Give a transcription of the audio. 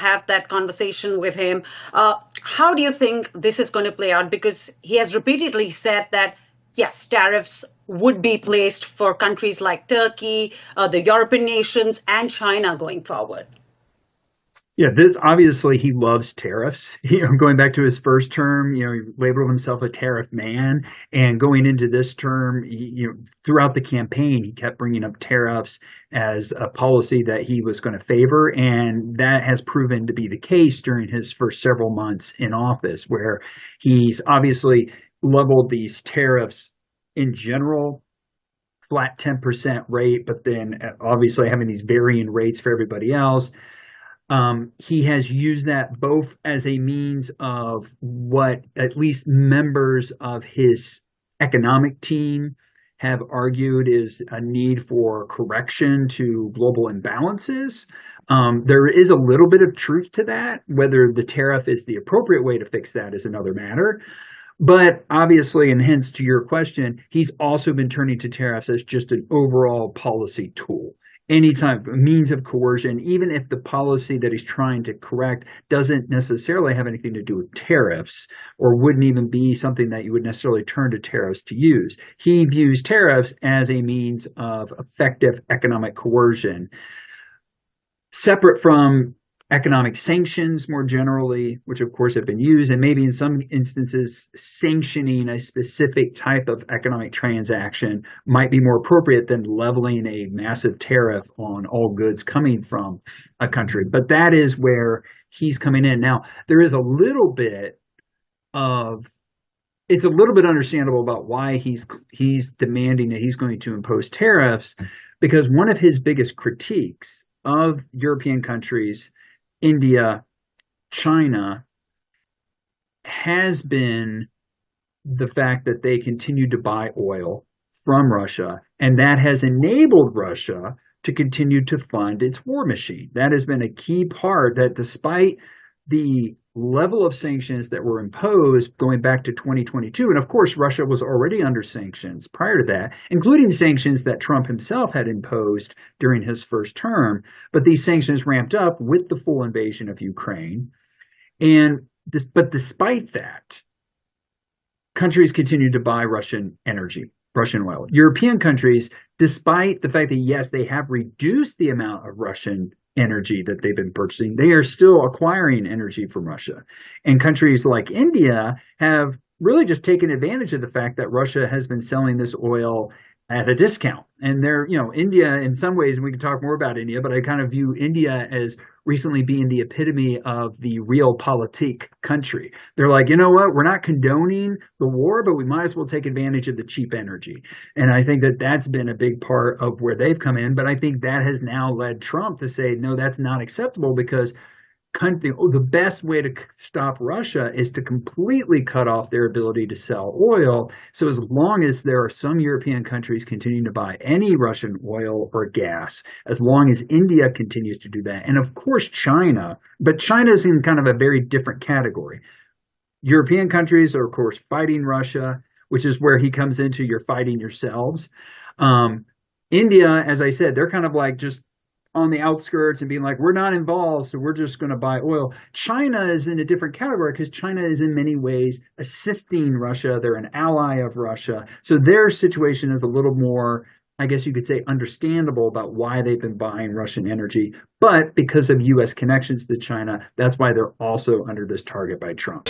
have that conversation with him. How do you think this is going to play out? Because he has repeatedly said that, yes, tariffs would be placed for countries like Turkey, the European nations, and China going forward. Yeah, this obviously he loves tariffs. Going back to his first term, he labeled himself a tariff man, and going into this term, throughout the campaign, he kept bringing up tariffs as a policy that he was going to favor, and that has proven to be the case during his first several months in office, where he's obviously leveled these tariffs in general, flat 10% rate, but then obviously having these varying rates for everybody else. He has used that both as a means of what at least members of his economic team have argued is a need for correction to global imbalances. There is a little bit of truth to that. Whether the tariff is the appropriate way to fix that is another matter. But obviously, and hence to your question, he's also been turning to tariffs as just an overall policy tool. Any type of means of coercion, even if the policy that he's trying to correct doesn't necessarily have anything to do with tariffs, or wouldn't even be something that you would necessarily turn to tariffs to use. He views tariffs as a means of effective economic coercion, separate from economic sanctions more generally, which of course have been used, and maybe in some instances sanctioning a specific type of economic transaction might be more appropriate than leveling a massive tariff on all goods coming from a country. But that is where he's coming in. Now, there is a little bit of, it's a little bit understandable about why he's demanding that he's going to impose tariffs, because one of his biggest critiques of European countries, India, China, has been the fact that they continue to buy oil from Russia, and that has enabled Russia to continue to fund its war machine. That has been a key part, that despite the level of sanctions that were imposed going back to 2022, and of course Russia was already under sanctions prior to that, including sanctions that Trump himself had imposed during his first term, but these sanctions ramped up with the full invasion of Ukraine. But despite that, countries continue to buy Russian energy, Russian oil. European countries, despite the fact that yes, they have reduced the amount of Russian energy that they've been purchasing, they are still acquiring energy from Russia. And countries like India have really just taken advantage of the fact that Russia has been selling this oil at a discount. And India in some ways, and we can talk more about India, but I kind of view India as recently being the epitome of the realpolitik country. They're like, you know what, we're not condoning the war, but we might as well take advantage of the cheap energy. And I think that that's been a big part of where they've come in. But I think that has now led Trump to say, no, that's not acceptable, because the best way to stop Russia is to completely cut off their ability to sell oil. So as long as there are some European countries continuing to buy any Russian oil or gas, as long as India continues to do that, and of course China, but China's in kind of a very different category. European countries are of course fighting Russia, which is where he comes into, you're fighting yourselves. India, as I said, they're kind of like just on the outskirts and being like, we're not involved, so we're just going to buy oil. China is in a different category because China is in many ways assisting Russia. They're an ally of Russia. So their situation is a little more, I guess you could say, understandable about why they've been buying Russian energy. But because of U.S. connections to China, that's why they're also under this target by Trump.